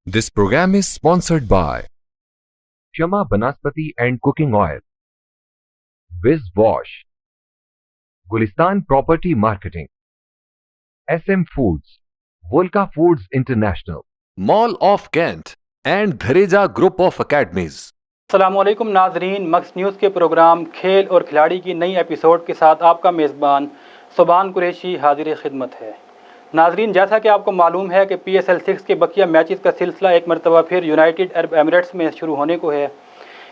This program is sponsored by Shama Banaspati and Cooking Oil, Wiz Wash, Gulistan Property Marketing, SM Foods, Volca Foods International, Mall of Kent and Dhareja Group of Academies. अस्सलामुअलैकुम नाजरीन, मक्स news के programme खेल और खिलाड़ी की नई episode के साथ आपका मेज़बान सुबान कुरैशी हाजिर खिदमत है। नाजरीन, जैसा कि आपको मालूम है कि PSL 6 के बकिया मैचेस का सिलसिला एक मरतबा फिर यूनाइटेड अरब एमिरेट्स में शुरू होने को है।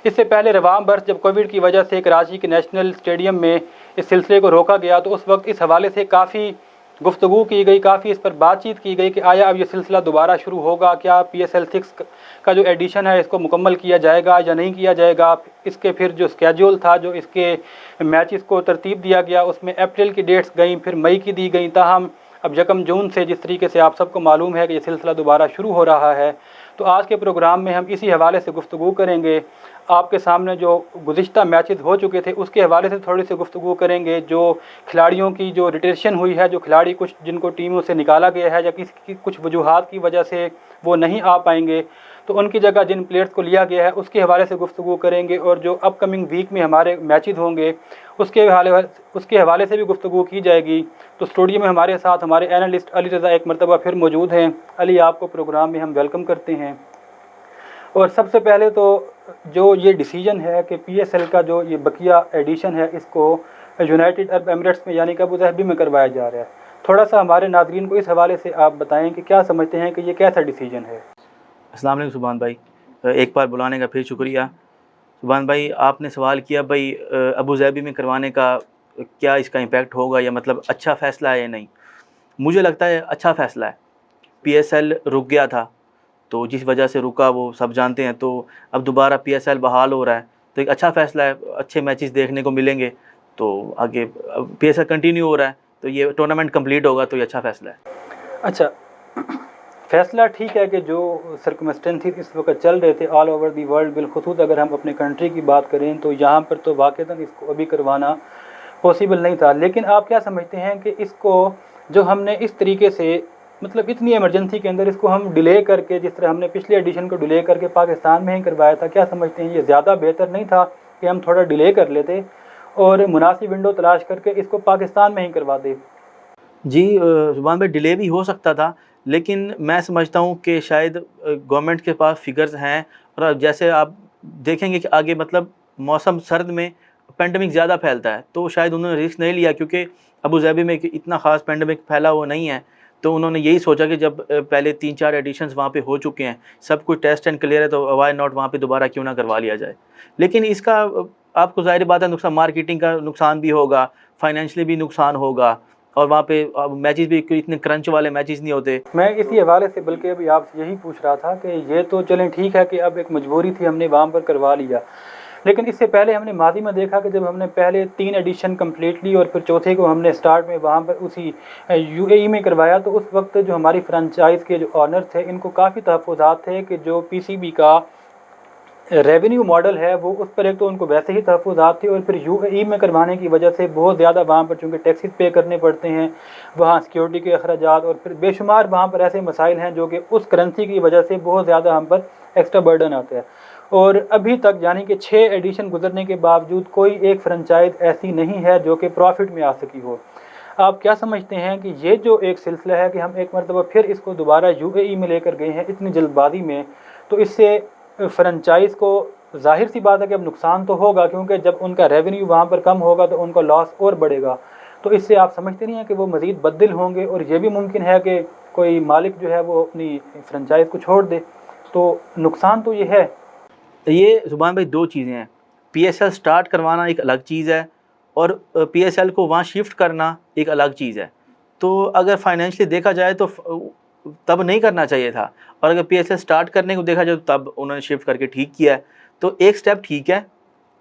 इससे पहले रवाम बर्स जब कोविड की वजह से कराची के नेशनल स्टेडियम में इस सिलसिले को रोका गया तो उस वक्त इस हवाले से काफ़ी गुफ्तगू की गई, काफ़ी इस पर बातचीत की गई कि आया अब ये सिलसिला दोबारा शुरू होगा, क्या PSL 6 का जो एडिशन है इसको मुकम्मल किया जाएगा या नहीं किया जाएगा। इसके फिर जो स्केड्यूल था, जो इसके मैचेस को तरतीब दिया गया, उसमें अप्रैल की डेट्स गई, फिर मई की दी गई। ताहम अब 1 जून से जिस तरीके से आप सबको मालूम है कि ये सिलसिला दोबारा शुरू हो रहा है, तो आज के प्रोग्राम में हम इसी हवाले से गुफ्तगू करेंगे। आपके सामने जो गुज़िश्ता मैचेस हो चुके थे उसके हवाले से थोड़ी सी गुफ्तगू करेंगे। जो खिलाड़ियों की जो रिटेशन हुई है, जो खिलाड़ी कुछ जिनको टीमों से निकाला गया है या किसी कुछ वजूहात की वजह से वो नहीं आ पाएंगे, तो उनकी जगह जिन प्लेयर्स को लिया गया है उसके हवाले से गुफ्तगू करेंगे। और जो अपकमिंग वीक में हमारे मैचेस होंगे उसके हवाले से भी गुफ्तगू की जाएगी। तो स्टूडियो में हमारे साथ हमारे एनालिस्ट अली रज़ा एक मरतबा फिर मौजूद हैं। अली, आपको प्रोग्राम में हम वेलकम करते हैं। और सबसे पहले तो जो ये डिसीजन है कि PSL का जो ये बकिया एडिशन है इसको यूनाइटेड अरब एमिरेट्स में यानी कि अबू धाबी में करवाया जा रहा है, थोड़ा सा हमारे नाज़रीन को इस हवाले से आप बताएं कि क्या समझते हैं कि ये कैसा डिसीजन है। अस्सलाम वालेकुम सुभान भाई, एक बार बुलाने का फिर शुक्रिया। सुभान भाई, आपने सवाल किया भाई अबू धाबी में करवाने का क्या इसका इम्पैक्ट होगा या मतलब अच्छा फ़ैसला है या नहीं। मुझे लगता है अच्छा फ़ैसला है। PSL रुक गया था, तो जिस वजह से रुका वो सब जानते हैं, तो अब दोबारा PSL बहाल हो रहा है, तो एक अच्छा फ़ैसला है। अच्छे मैचेस देखने को मिलेंगे, तो आगे PSL कंटिन्यू हो रहा है, तो ये टूर्नामेंट कंप्लीट होगा, तो ये अच्छा फ़ैसला है। अच्छा, फ़ैसला ठीक है कि जो सर्कमस्टेंसेस इस वक्त चल रहे थे ऑल ओवर दी वर्ल्ड, बिलखुसूस अगर हम अपने कंट्री की बात करें तो यहाँ पर तो वाक़ईतन इसको अभी करवाना पॉसिबल नहीं था। लेकिन आप क्या समझते हैं कि इसको जो हमने इस तरीके से मतलब इतनी इमरजेंसी के अंदर इसको हम डिले करके, जिस तरह हमने पिछले एडिशन को डिले करके पाकिस्तान में ही करवाया था, क्या समझते हैं ये ज़्यादा बेहतर नहीं था कि हम थोड़ा डिले कर लेते और मुनासिब विंडो तलाश करके इसको पाकिस्तान में ही करवा दे? जी जुबान भाई, डिले भी हो सकता था, लेकिन मैं समझता हूँ कि शायद गवर्नमेंट के पास फिगर्स हैं। और जैसे आप देखेंगे कि आगे मतलब मौसम सर्द में पेंडेमिक ज़्यादा फैलता है, तो शायद उन्होंने रिस्क नहीं लिया, क्योंकि अबू धाबी में इतना ख़ास पेंडेमिक फैला हुआ नहीं है। तो उन्होंने यही सोचा कि जब पहले 3-4 एडिशंस वहाँ पे हो चुके हैं, सब कुछ टेस्ट एंड क्लियर है, तो वाई नॉट वहाँ पे दोबारा क्यों ना करवा लिया जाए। लेकिन इसका आपको ज़ाहिर बात है नुकसान, मार्केटिंग का नुकसान भी होगा, फाइनेंशियली भी नुकसान होगा, और वहाँ पे मैचेस भी इतने क्रंच वाले मैचेस नहीं होते। मैं इसी हवाले से बल्कि अभी आपसे यही पूछ रहा था कि ये तो चलें ठीक है कि अब एक मजबूरी थी, हमने वहाँ पर करवा लिया, लेकिन इससे पहले हमने माजी में देखा कि जब हमने पहले 3 एडिशन कम्प्लीटली और फिर चौथे को हमने स्टार्ट में वहाँ पर उसी UAE में करवाया, तो उस वक्त जो हमारी फ्रेंचाइज़ के जो ऑनर थे इनको काफ़ी तहफ़्फ़ुज़ात थे कि जो PCB का रेवेन्यू मॉडल है वो उस पर एक तो उनको वैसे ही तहफ़्फ़ुज़ात थे, और फिर UAE में करवाने की वजह से बहुत ज़्यादा वहाँ पर चूँकि टैक्सेस पे करने पड़ते हैं, वहाँ सिक्योरिटी के अखराजात और फिर बेशुमार वहाँ पर ऐसे मसाइल हैं जो कि उस करेंसी की वजह से बहुत ज़्यादा हम पर एक्स्ट्रा बर्डन आता है। और अभी तक यानी कि 6 एडिशन गुजरने के बावजूद कोई एक फ्रेंचाइज ऐसी नहीं है जो कि प्रॉफिट में आ सकी हो। आप क्या समझते हैं कि ये जो एक सिलसिला है कि हम एक मरतबा फिर इसको दोबारा UAE में लेकर गए हैं इतनी जल्दबाजी में, तो इससे फ्रेंचाइज़ को जाहिर सी बात है कि अब नुकसान तो होगा, क्योंकि जब उनका रेवेन्यू वहाँ पर कम होगा तो उनका लॉस और बढ़ेगा। तो इससे आप समझते नहीं हैं कि वो मज़ीद बददिल होंगे, और ये भी मुमकिन है कि कोई मालिक जो है वो अपनी फ्रेंचाइज़ को छोड़ दे, तो नुकसान तो ये है। ये जुबान भाई, 2 चीज़ें हैं। PSL स्टार्ट करवाना एक अलग चीज़ है, और PSL को वहाँ शिफ्ट करना एक अलग चीज़ है। तो अगर फाइनेंशियली देखा जाए तो तब नहीं करना चाहिए था, और अगर PSL स्टार्ट करने को देखा जाए तो तब उन्होंने शिफ्ट करके ठीक किया है। तो एक स्टेप ठीक है,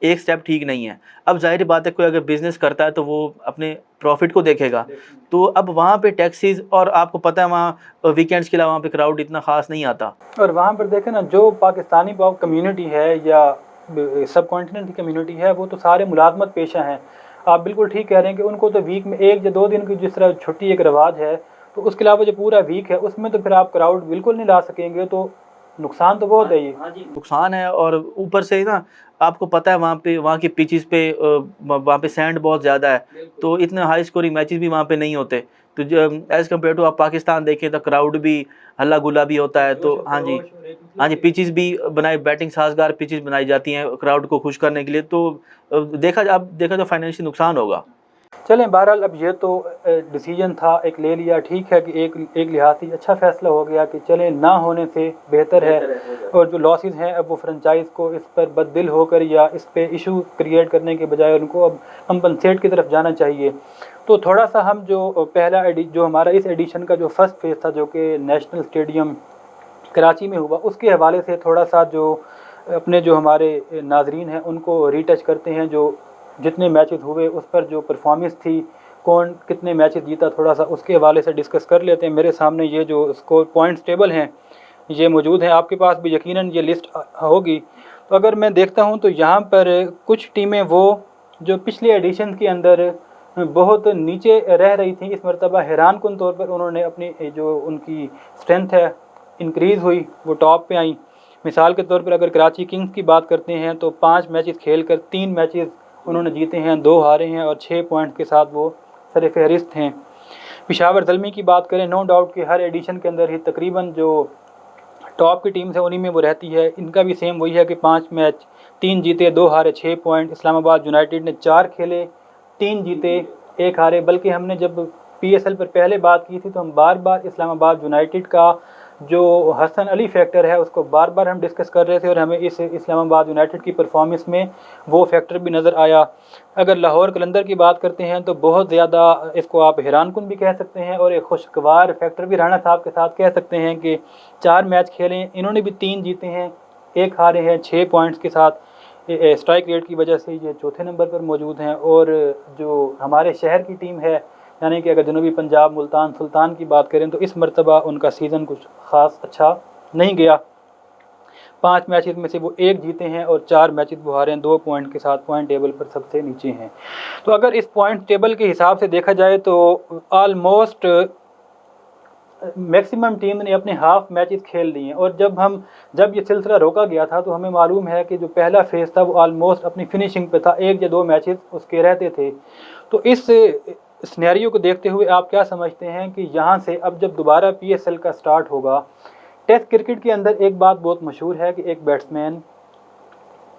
एक स्टेप ठीक नहीं है। अब जाहिर बात है, कोई अगर बिज़नेस करता है तो वो अपने प्रॉफिट को देखेगा। तो अब वहाँ पे टैक्सेस, और आपको पता है वहाँ वीकेंड्स के अलावा वहाँ पे क्राउड इतना ख़ास नहीं आता। और वहाँ पर देखें ना, जो पाकिस्तानी कम्युनिटी है या सब कॉन्टिनेंट की कम्युनिटी है, वो तो सारे मुलाजमत पेशा हैं। आप बिल्कुल ठीक कह रहे हैं कि उनको तो वीक में 1 या 2 दिन की जिस तरह छुट्टी एक रिवाज है, तो उसके अलावा जो पूरा वीक है उसमें तो फिर आप क्राउड बिल्कुल नहीं ला सकेंगे, तो नुकसान तो बहुत है ये। हाँ जी, नुकसान है। और ऊपर से ना आपको पता है वहाँ की पिचेस पे वहाँ पे सैंड बहुत ज़्यादा है, तो इतने हाई स्कोरिंग मैचेस भी वहाँ पे नहीं होते। तो जो एज़ कम्पेयर टू आप पाकिस्तान देखें तो क्राउड भी हल्ला गुल्ला भी होता है। तो हाँ जी, हाँ जी, पिचेस भी बनाई, बैटिंग साजगार पिचेस बनाई जाती हैं क्राउड को खुश करने के लिए। तो देखा तो फाइनेंशियल नुकसान होगा। चलें, बहरहाल अब ये तो डिसीजन था एक ले लिया, ठीक है कि एक लिहाज से अच्छा फ़ैसला हो गया कि चलें, ना होने से बेहतर है। और जो लॉसेस हैं अब वो फ्रेंचाइज़ को इस पर बददिल होकर या इस पे इशू क्रिएट करने के बजाय उनको अब कंपनसेट की तरफ जाना चाहिए। तो थोड़ा सा हम जो जो हमारा इस एडिशन का जो फर्स्ट फेज़ था, जो कि नेशनल स्टेडियम कराची में हुआ, उसके हवाले से थोड़ा सा जो अपने जो हमारे नाजरीन हैं उनको रीटच करते हैं। जो जितने मैचेस हुए उस पर जो परफॉर्मेंस थी, कौन कितने मैचेस जीता, थोड़ा सा उसके हवाले से डिस्कस कर लेते हैं। मेरे सामने ये जो स्कोर पॉइंट्स टेबल हैं ये मौजूद हैं, आपके पास भी यकीनन ये लिस्ट होगी। तो अगर मैं देखता हूँ तो यहाँ पर कुछ टीमें वो जो पिछले एडिशन के अंदर बहुत नीचे रह रही थी, इस मरतबा हैरानकुन तौर पर उन्होंने अपनी जो उनकी स्ट्रेंथ है इंक्रीज़ हुई, वो टॉप पे आई। मिसाल के तौर पर अगर कराची किंग्स की बात करते हैं तो 5 मैचेस खेल कर 3 मैचेस उन्होंने जीते हैं, 2 हारे हैं और 6 पॉइंट के साथ वो सरफहरिस्त हैं। पेशावर ज़ल्मी की बात करें, नो डाउट कि हर एडिशन के अंदर ही तकरीबन जो टॉप की टीम्स है उन्हीं में वो रहती है। इनका भी सेम वही है कि 5 मैच 3 जीते 2 हारे 6 पॉइंट। इस्लामाबाद यूनाइटेड ने 4 खेले, 3 जीते 1 हारे। बल्कि हमने जब PSL पर पहले बात की थी तो हम बार बार इस्लामाबाद यूनाइटेड का जो हसन अली फैक्टर है उसको बार बार हम डिस्कस कर रहे थे, और हमें इस इस्लामाबाद यूनाइटेड की परफॉर्मेंस में वो फैक्टर भी नज़र आया। अगर लाहौर कलंदर की बात करते हैं तो बहुत ज़्यादा इसको आप हैरानकुन भी कह सकते हैं और एक खुशगवार फैक्टर भी राणा साहब के साथ कह सकते हैं कि 4 मैच खेले, इन्होंने भी 3 जीते हैं 1 हारे हैं, 6 पॉइंट्स के साथ। स्ट्राइक रेट की वजह से ये चौथे नंबर पर मौजूद हैं। और जो हमारे शहर की टीम है, यानी कि अगर जनूबी पंजाब मुल्तान सुल्तान की बात करें तो इस मरतबा उनका सीज़न कुछ ख़ास अच्छा नहीं गया। 5 मैचेस में से वो 1 जीते हैं और 4 मैचेस वो हारे हैं, 2 पॉइंट के साथ पॉइंट टेबल पर सबसे नीचे हैं। तो अगर इस पॉइंट टेबल के हिसाब से देखा जाए तो ऑलमोस्ट मैक्सिमम टीम ने अपने हाफ मैचेस खेल लिए। और जब ये सिलसिला रोका गया था तो हमें मालूम है कि जो पहला फेज़ था वो ऑलमोस्ट अपनी फिनिशिंग पे था, 1 या 2 मैचेस उसके रहते थे। तो इस सिनेरियो को देखते हुए आप क्या समझते हैं कि यहाँ से अब जब दोबारा PSL का स्टार्ट होगा, टेस्ट क्रिकेट के अंदर एक बात बहुत मशहूर है कि एक बैट्समैन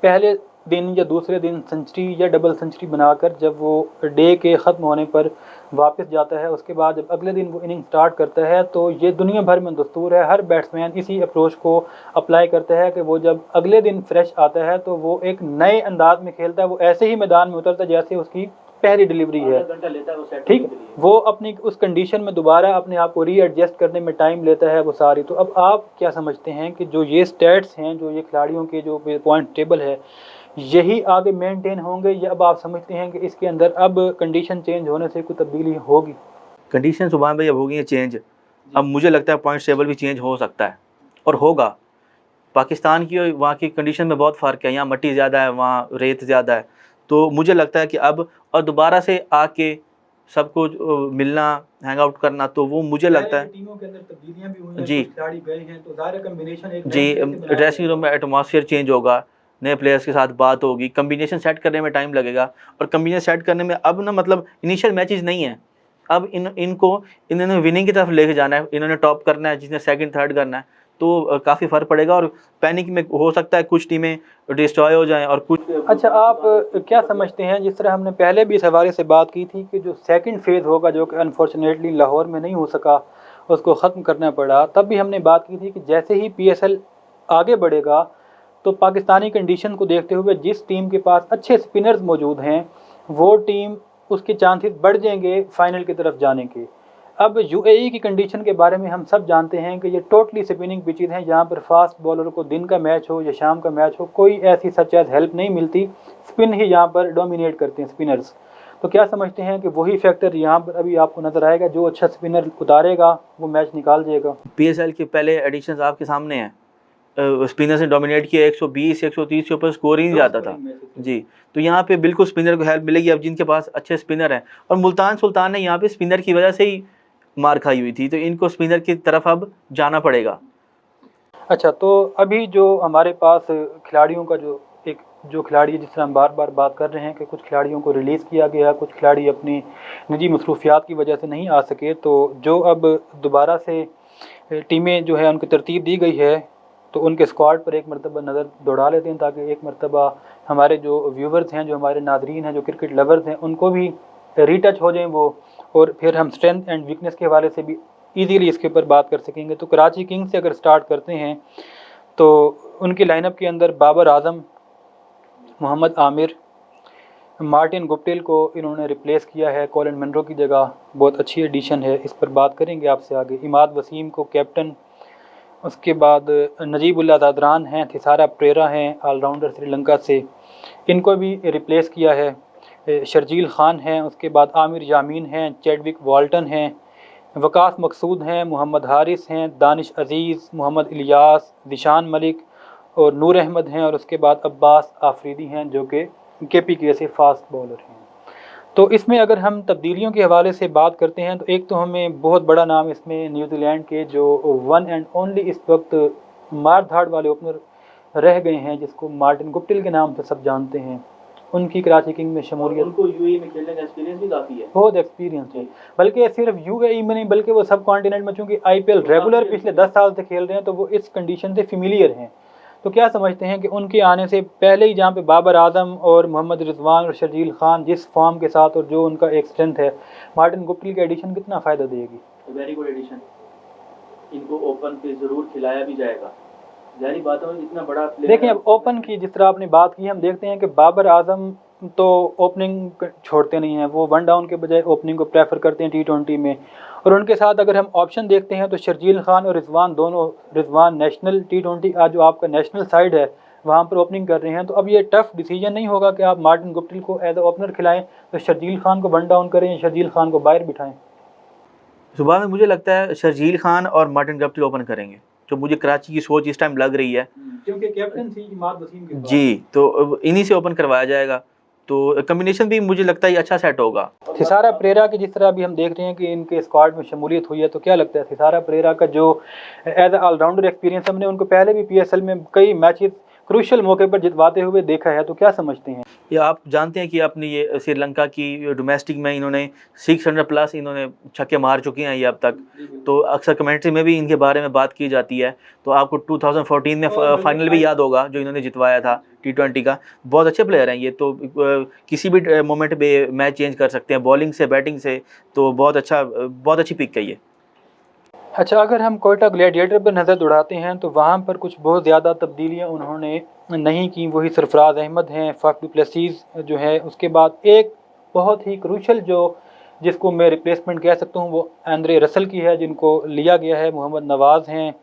पहले दिन या दूसरे दिन सेंचुरी या डबल सेंचुरी बनाकर जब वो डे के ख़त्म होने पर वापस जाता है, उसके बाद जब अगले दिन वो इनिंग स्टार्ट करता है, तो ये दुनिया भर में दस्तूर है। हर बैट्समैन इसी अप्रोच को अप्लाई करता है कि वो जब अगले दिन फ्रेश आता है तो वो एक नए अंदाज में खेलता है। वो ऐसे ही मैदान में उतरता है जैसे उसकी पहली डिलीवरी है, ठीक। वो अपनी उस कंडीशन में दोबारा अपने आप को रीएडजस्ट करने में टाइम लेता है वो सारी। तो अब आप क्या समझते हैं कि जो ये स्टैट्स हैं, जो ये खिलाड़ियों के जो पॉइंट टेबल है, यही आगे मेंटेन होंगे या अब आप समझते हैं कि इसके अंदर अब कंडीशन चेंज होने से कोई तब्दीली होगी? कंडीशन सुभान भाई अब हो गई है चेंज। अब मुझे लगता है पॉइंट टेबल भी चेंज हो सकता है और होगा। पाकिस्तान की और वहाँ की कंडीशन में बहुत फ़र्क है, यहाँ मट्टी ज़्यादा है, वहाँ रेत ज़्यादा है। तो मुझे लगता है कि अब और दोबारा से आके सबको मिलना, हैंग आउट करना, तो वो मुझे लगता है टीमों के अंदर तब्दीलियां भी हुई हैं, जी कुछ खिलाड़ी गए हैं, तो ज़ाहिर कॉम्बिनेशन एक जी, ड्रेसिंग रूम में एटमॉस्फेयर चेंज होगा, नए प्लेयर्स के साथ बात होगी, कम्बिनेशन सेट करने में टाइम लगेगा। और कम्बिनेशन सेट करने में अब ना मतलब इनिशियल मैचेस नहीं है, अब इन्होंने विनिंग की तरफ लेके जाना है, इन्होंने टॉप करना है, जिसने सेकंड थर्ड करना है। तो काफ़ी फ़र्क पड़ेगा और पैनिक में हो सकता है कुछ टीमें डिस्ट्रॉय हो जाएं और कुछ। अच्छा, आप क्या समझते हैं, जिस तरह हमने पहले भी इस हवाले से बात की थी कि जो सेकंड फेज़ होगा, जो कि अनफॉर्चुनेटली लाहौर में नहीं हो सका, उसको ख़त्म करना पड़ा, तब भी हमने बात की थी कि जैसे ही PSL आगे बढ़ेगा तो पाकिस्तानी कंडीशन को देखते हुए जिस टीम के पास अच्छे स्पिनर्स मौजूद हैं वो टीम, उसके चांसेस बढ़ जाएंगे फाइनल की तरफ जाने के। अब UAE की कंडीशन के बारे में हम सब जानते हैं कि ये टोटली स्पिनिंग पिचेस हैं, जहाँ पर फास्ट बॉलर को दिन का मैच हो या शाम का मैच हो, कोई ऐसी सच एज हेल्प नहीं मिलती, स्पिन ही यहाँ पर डोमिनेट करते हैं स्पिनर्स। तो क्या समझते हैं कि वही फैक्टर यहाँ पर अभी आपको नज़र आएगा, जो अच्छा स्पिनर उतारेगा वो मैच निकाल जाएगा? PSL के पहले एडिशंस आपके सामने हैं, स्पिनर्स ने डोमिनेट किया, 120 130 के ऊपर स्कोर ही नहीं जाता था जी। तो यहाँ पे बिल्कुल स्पिनर को हेल्प मिलेगी अब जिनके पास अच्छे स्पिनर हैं, और मुल्तान सुल्तान ने यहाँ पे स्पिनर की वजह से ही मार खाई हुई थी, तो इनको स्पिनर की तरफ अब जाना पड़ेगा। अच्छा, तो अभी जो हमारे पास खिलाड़ियों का जो खिलाड़ी, जिस तरह हम बार बार बात कर रहे हैं कि कुछ खिलाड़ियों को रिलीज़ किया गया, कुछ खिलाड़ी अपनी निजी मसरूफियात की वजह से नहीं आ सके, तो जो अब दोबारा से टीमें जो है उनकी तरतीब दी गई है, तो उनके स्क्वाड पर एक मरतबा नज़र दौड़ा लेते हैं, ताकि एक मरतबा हमारे जो व्यूवर्स हैं, जो हमारे नाजरीन हैं, जो क्रिकेट लवर्स हैं, उनको भी रीटच हो जाएं वो, और फिर हम स्ट्रेंथ एंड वीकनेस के हवाले से भी ईजीली इसके ऊपर बात कर सकेंगे। तो कराची किंग्स से अगर स्टार्ट करते हैं तो उनकी लाइनअप के अंदर बाबर आजम, मोहम्मद आमिर, मार्टिन गुप्टिल को इन्होंने रिप्लेस किया है कॉलिन मनरो की जगह, बहुत अच्छी एडिशन है, इस पर बात करेंगे आपसे आगे। इमाद वसीम को कैप्टन, उसके बाद नजीबुल्लाह ज़ादरान हैं, थिसारा प्रेरा हैं ऑलराउंडर श्रीलंका से, इनको भी रिप्लेस किया है। शर्जील खान हैं, उसके बाद आमिर यामीन हैं, चैडविक वाल्टन हैं, वकास मकसूद हैं, मोहम्मद हारिस हैं, दानिश अजीज़, मोहम्मद इलियास, दिशान मलिक और नूर अहमद हैं, और उसके बाद अब्बास आफरीदी हैं जो कि KPK से फास्ट बॉलर हैं। तो इसमें अगर हम तब्दीलियों के हवाले से बात करते हैं, तो एक तो हमें बहुत बड़ा नाम इसमें न्यूजीलैंड के जो वन एंड ओनली इस वक्त मार धाड़ वाले ओपनर रह गए हैं, जिसको मार्टिन गुप्टिल के नाम से सब जानते हैं, उनकी कराची किंग में शमूलियत, उनको यूएई में खेलने का एक्सपीरियंस भी काफ़ी है, बहुत एक्सपीरियंस है, बल्कि सिर्फ UAE में नहीं बल्कि वो सब कॉन्टिनेंट में, चूँकि IPL रेगुलर पिछले 10 साल से खेल रहे हैं, तो वो इस कंडीशन से फेमिलियर हैं। तो क्या समझते हैं कि उनके आने से पहले ही जहाँ पे बाबर आजम और मोहम्मद रिजवान और शर्जील खान जिस फॉर्म के साथ और जो उनका एक स्ट्रेंथ है, मार्टिन गुप्टिल की एडिशन कितना फ़ायदा देगी? वेरी गुड एडिशन, इनको ओपन पे ज़रूर खिलाया भी जाएगा, जारी बात है, इतना बड़ा प्लेयर। देखिए, अब ओपन की जिस तरह आपने बात की, हम देखते हैं कि बाबर आजम तो ओपनिंग छोड़ते नहीं हैं, वो वन डाउन के बजाय ओपनिंग को प्रेफर करते हैं T20 में, और उनके साथ अगर हम ऑप्शन देखते हैं तो शर्जील खान और रिजवान दोनों, रिजवान नेशनल T20 आज जो आपका नेशनल साइड है वहाँ पर ओपनिंग कर रहे हैं। तो अब ये टफ डिसीजन नहीं होगा कि आप मार्टिन गुप्टिल को एज ए ओपनर खिलाएं, तो शर्जील खान को वन डाउन करें, शर्जील खान को बाहर बिठाएं? सुबह में मुझे लगता है शर्जील खान और मार्टिन गुप्टिल ओपन करेंगे, जो मुझे कराची की सोच इस टाइम लग रही है, क्योंकि कैप्टन थी इमाद वसीम के जी, तो इन्हीं से ओपन करवाया जाएगा, तो कम्बिनेशन भी मुझे लगता है अच्छा सेट होगा। थिसारा प्रेरा की जिस तरह अभी हम देख रहे हैं कि इनके स्क्वाड में शमूलियत हुई है, तो क्या लगता है थिसारा प्रेरा का जो एज ए ऑलराउंडर एक्सपीरियंस, हमने उनको पहले भी PSL में कई मैचेस क्रूशियल मौके पर जितवाते हुए देखा है, तो क्या समझते हैं? या आप जानते हैं कि अपनी ये श्रीलंका की डोमेस्टिक में इन्होंने 600 प्लस इन्होंने छक्के मार चुके हैं ये अब तक, तो अक्सर कमेंट्री में भी इनके बारे में बात की जाती है। तो आपको 2014 में फाइनल भी याद होगा जो इन्होंने जितवाया था T20 का, बहुत अच्छे प्लेयर हैं ये, तो किसी भी मोमेंट पे मैच चेंज कर सकते हैं, बॉलिंग से बैटिंग से, तो बहुत अच्छी पिक है ये। अच्छा, अगर हम कोयटा ग्लैडिएटर पर नज़र दौड़ाते हैं तो वहाँ पर कुछ बहुत ज़्यादा तब्दीलियाँ उन्होंने नहीं की, वही सरफराज अहमद हैं, फाफ डु प्लेसिस जो है, उसके बाद एक बहुत ही क्रूशल जिसको मैं रिप्लेसमेंट कह सकता हूँ वो एंड्रे रसल की है, जिनको लिया गया है, मोहम्मद नवाज़ हैं,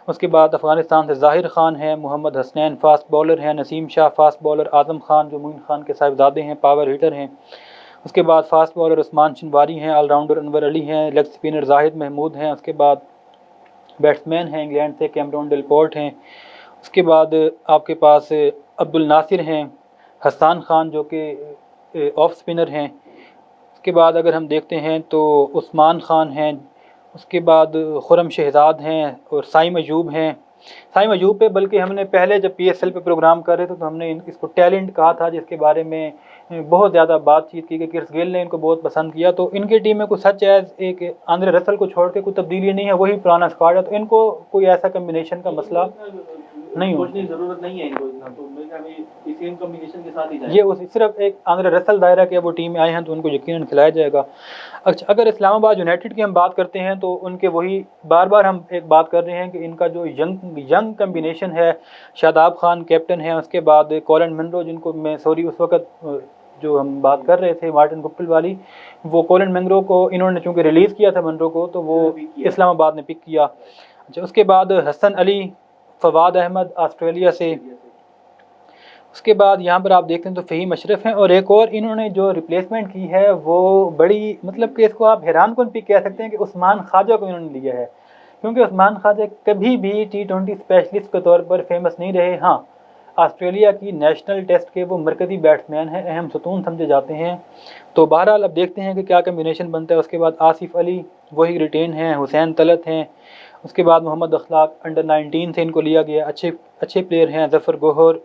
उसके बाद अफ़गानिस्तान से ज़ाहिर खान हैं, मोहम्मद हसनैन फास्ट बॉलर हैं, नसीम शाह फास्ट बॉलर, आज़म खान जो मोइन खान के साहिबजादे हैं पावर हिटर हैं, उसके बाद फास्ट बॉलर उस्मान शनवारी हैं, ऑलराउंडर अनवर अली हैं, लेग स्पिनर जाहिद महमूद हैं, उसके बाद बैट्समैन हैं इंग्लैंड से कैमरॉन डेलपोर्ट हैं, उसके बाद आपके पास अब्दुल नासिर हैं, हसन खान जो कि ऑफ स्पिनर हैं, उसके बाद अगर हम देखते हैं तो उस्मान खान हैं, उसके बाद खुरम शहजाद हैं और साइम अयूब हैं। साइम अयूब पे बल्कि हमने पहले जब PSL पे प्रोग्राम कर रहे थे तो हमने इसको टैलेंट कहा था, जिसके बारे में बहुत ज़्यादा बातचीत की कि क्रिस गेल ने इनको बहुत पसंद किया। तो इनकी टीम में कुछ सच एज एक आंद्रे रसल को छोड़ के कोई तब्दीली नहीं है, वही पुराना स्क्वाड है, तो इनको कोई ऐसा कम्बिनेशन का मसला नहीं हो, ज़रूरत नहीं है इनको इतना, तो मैं सेम कॉम्बिनेशन के साथ ही जाएगा। ये उस सिर्फ एक आंद्रे रसल दायरा के वो टीम में आए हैं तो उनको यकीनन खिलाया जाएगा। अच्छा, अगर इस्लामाबाद यूनाइटेड की हम बात करते हैं तो उनके वही बार बार हम एक बात कर रहे हैं कि इनका जो यंग कम्बिनेशन है, शादाब खान कैप्टन है, उसके बाद कॉलिन मनरो जिनको मैं उस वक्त जो हम बात कर रहे थे मार्टिन गुप्टिल वाली, वो कॉलिन मनरो को इन्होंने चूँकि रिलीज़ किया था मनरो को, तो वो इस्लामाबाद ने पिक किया। अच्छा, उसके बाद हसन अली, फवाद अहमद ऑस्ट्रेलिया से, उसके बाद यहाँ पर आप देखते हैं तो फ़हीम अशरफ हैं, और एक और इन्होंने जो रिप्लेसमेंट की है वो बड़ी, मतलब कि इसको आप हैरान कुन पिक कह सकते हैं कि उस्मान ख्वाजा को इन्होंने लिया है, क्योंकि उस्मान ख्वाजा कभी भी T20 स्पेशलिस्ट के तौर पर फेमस नहीं रहे। हाँ, ऑस्ट्रेलिया की नेशनल टेस्ट के वो मरकज़ी बैट्समैन हैं, अहम सतून समझे जाते हैं। तो बहरहाल अब देखते हैं कि क्या कम्बिनेशन बनता है। उसके बाद आसिफ अली वही रिटेन हैं, हुसैन तलत हैं, उसके बाद मोहम्मद अखलाक अंडर 19 से इनको लिया गया, अच्छे प्लेयर हैं। जफ़र गोहर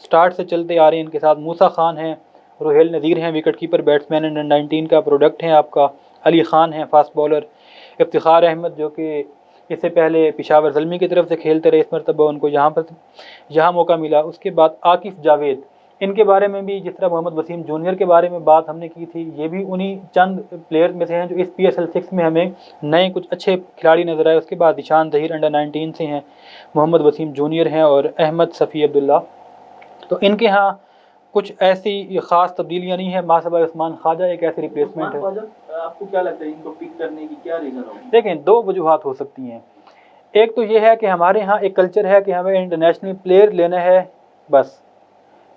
स्टार्ट से चलते आ रहे हैं, इनके साथ मूसा खान हैं, रोहेल नज़ीर हैं, विकेट कीपर बैट्समैन अंडर 19 का प्रोडक्ट हैं आपका, अली खान हैं फास्ट बॉलर, इफ्तिखार अहमद जो कि इससे पहले पेशावर ज़ल्मी की तरफ से खेलते रहे, इस मरतबा उनको यहाँ मौका मिला। उसके बाद आकिफ़ जावेद, इनके बारे में भी जिस तरह मोहम्मद वसीम जूनियर के बारे में बात हमने की थी, ये भी उन्हीं चंद प्लेयर में से हैं जो इस PSL 6 में हमें नए कुछ अच्छे खिलाड़ी नज़र आए। उसके बाद ईशान ज़हीर अंडर 19 से हैं, मोहम्मद वसीम जूनियर हैं और अहमद सफ़ी अब्दुल्ला। तो इनके यहाँ कुछ ऐसी ख़ास तब्दीलियाँ नहीं है। मासबा उस्मान ख्वाजा एक ऐसी रिप्लेसमेंट है। आपको क्या लगता है इनको पिक करने की क्या रीज़न होगी? देखें, दो वजूहात हो सकती हैं। एक तो ये है कि हमारे यहाँ एक कल्चर है कि हमें इंटरनेशनल प्लेयर लेना है, बस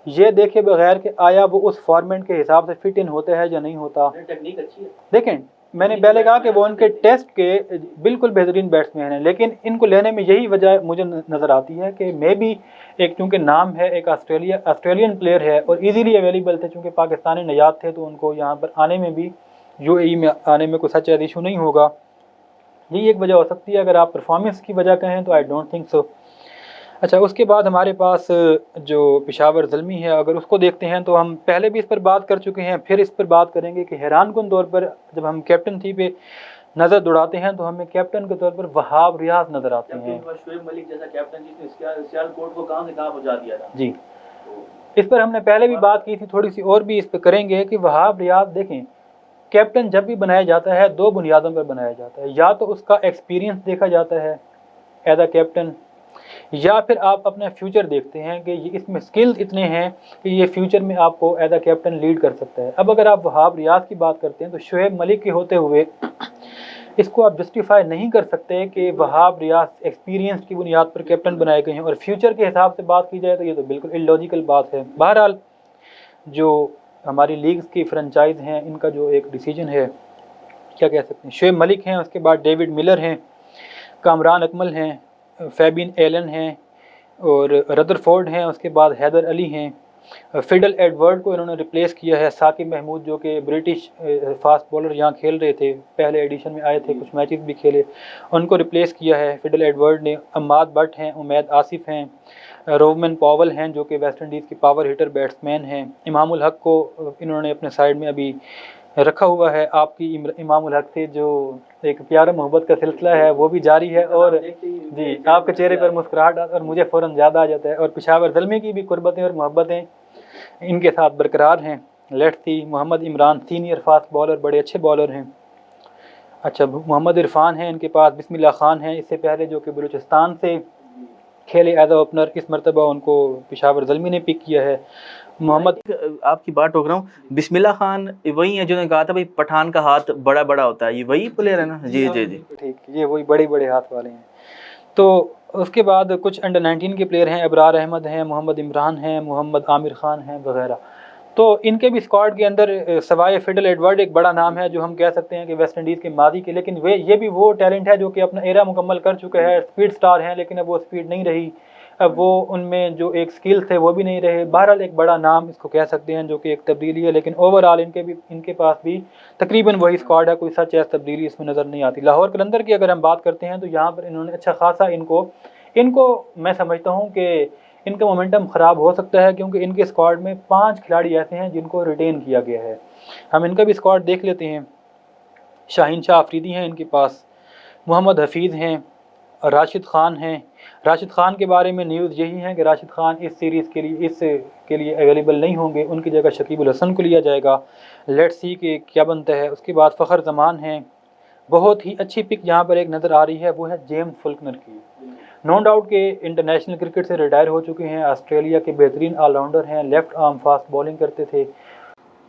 ये देखे बगैर कि आया वो उस फॉर्मेट के हिसाब से फिट इन होता है या नहीं होता। टेक्निक अच्छी है। देखें, मैंने पहले कहा कि वो उनके टेस्ट के बिल्कुल बेहतरीन बैट्समैन हैं, लेकिन इनको लेने में यही वजह मुझे नज़र आती है कि मे बी एक चूँकि नाम है, एक ऑस्ट्रेलियन प्लेयर है और इजीली अवेलेबल थे, चूँकि पाकिस्तानी नयाद थे तो उनको यहाँ पर आने में भी UAE में आने में कोई सच इशू नहीं होगा। यही एक वजह हो सकती है। अगर आप परफॉर्मेंस की वजह कहें तो आई डोंट थिंक सो। अच्छा, उसके बाद हमारे पास जो पेशावर ज़ल्मी है, अगर उसको देखते हैं तो हम पहले भी इस पर बात कर चुके हैं, फिर इस पर बात करेंगे कि हैरानकुन तौर पर जब हम कैप्टनसी पे नज़र दौड़ाते हैं तो हमें कैप्टन के तौर पर वहाब रियाज नज़र आते हैं। शोएब मलिक जैसा कैप्टन जिसने सियालकोट को कहाँ से कहाँ पहुँचा दिया था। जी, इस पर हमने पहले भी बात की थी, थोड़ी सी और भी इस पर करेंगे कि वहाब रियाज देखें, कैप्टन जब भी बनाया जाता है दो बुनियादों पर बनाया जाता है। या तो उसका एक्सपीरियंस देखा जाता है एज अ कैप्टन, या फिर आप अपना फ्यूचर देखते हैं कि ये इसमें स्किल्स इतने हैं कि ये फ्यूचर में आपको एज अ कैप्टन लीड कर सकता है। अब अगर आप वहाब रियाज की बात करते हैं तो शोएब मलिक के होते हुए इसको आप जस्टिफाई नहीं कर सकते कि वहाब रियाज एक्सपीरियंस की बुनियाद पर कैप्टन बनाए गए हैं और फ्यूचर के हिसाब से बात की जाए तो ये तो बिल्कुल इलॉजिकल बात है। बहरहाल जो हमारी लीग्स की फ्रेंचाइज हैं, इनका जो एक डिसीजन है, क्या कह सकते हैं, शोएब मलिक हैं, उसके बाद डेविड मिलर हैं, कामरान अकमल हैं, फैबिन एलन हैं और रदरफोर्ड हैं, उसके बाद हैदर अली हैं। फिडल एडवर्ड को इन्होंने रिप्लेस किया है, साकिब महमूद जो कि ब्रिटिश फास्ट बॉलर यहाँ खेल रहे थे, पहले एडिशन में आए थे, कुछ मैचेस भी खेले, उनको रिप्लेस किया है फिडल एडवर्ड ने। अम्माद भट्ट हैं, उमैद आसिफ हैं, रोवमन पॉवल हैं जो कि वेस्ट इंडीज़ की पावर हिटर बैट्समैन हैं। इमामुल हक को इन्होंने अपने साइड में अभी रखा हुआ है। आपकी इमामुल हक से जो एक प्यारा मोहब्बत का सिलसिला है वो भी जारी है और जी, आपके चेहरे पर मुस्कुराहट और मुझे फ़ौरन याद आ जाता है। और पेशावर ज़ल्मी की भी कुर्बतें और मोहब्बतें इनके साथ बरकरार हैं। Let's see, Mohammad Imran senior fast bowler, बड़े अच्छे बॉलर हैं। अच्छा, मोहम्मद इरफान हैं इनके पास, बिस्मिल्लाह खान हैं इससे पहले जो कि बलूचिस्तान से खेले एज अ ओपनर, इस मरतबा उनको पेशावर ज़ल्मी ने पिक किया है। मोहम्मद, आपकी बात टोक रहा हूँ, बिस्मिल्लाह खान वही है जिन्होंने कहा था भाई पठान का हाथ बड़ा बड़ा होता है, ये वही प्लेयर है ना? जी जी जी, ठीक, ये वही बड़े बड़े हाथ वाले हैं। तो उसके बाद कुछ अंडर 19 के प्लेयर हैं, अबरार अहमद हैं, मोहम्मद इमरान हैं, मोहम्मद आमिर खान हैं वगैरह। तो इनके भी स्क्वाड के अंदर सवाए फिडल एडवर्ड एक बड़ा नाम है जो हम कह सकते हैं कि वेस्ट इंडीज़ के मादी के, लेकिन ये भी वो टैलेंट है जो कि अपना एरा मुकम्मल कर चुका है। स्पीड स्टार हैं लेकिन अब वो स्पीड नहीं रही, अब वो उनमें जो एक स्किल थे वो भी नहीं रहे। बहरहाल एक बड़ा नाम इसको कह सकते हैं जो कि एक तब्दीली है, लेकिन ओवरऑल इनके पास भी तकरीबन वही स्क्वाड है, कोई सच ऐसी तब्दीली इसमें नज़र नहीं आती। लाहौर कलंदर की अगर हम बात करते हैं तो यहाँ पर इन्होंने अच्छा खासा इनको मैं समझता हूँ कि इनका मोमेंटम ख़राब हो सकता है, क्योंकि इनके स्क्वाड में 5 खिलाड़ी ऐसे हैं जिनको रिटेन किया गया है। हम इनका भी स्क्वाड देख लेते हैं। शाहीन शाह अफरीदी हैं इनके पास, मोहम्मद हफीज़ हैं, राशिद ख़ान हैं। राशिद ख़ान के बारे में न्यूज़ यही है कि राशिद ख़ान इस सीरीज़ के लिए अवेलेबल नहीं होंगे, उनकी जगह शकीबुल हसन को लिया जाएगा। लेट्स सी कि क्या बनता है। उसके बाद फ़खर ज़मान हैं, बहुत ही अच्छी पिक यहाँ पर एक नज़र आ रही है, वो है जेम्स फुल्कनर की। नो डाउट के इंटरनेशनल क्रिकेट से रिटायर हो चुके हैं, ऑस्ट्रेलिया के बेहतरीन ऑलराउंडर हैं, लेफ़्ट आर्म फास्ट बॉलिंग करते थे।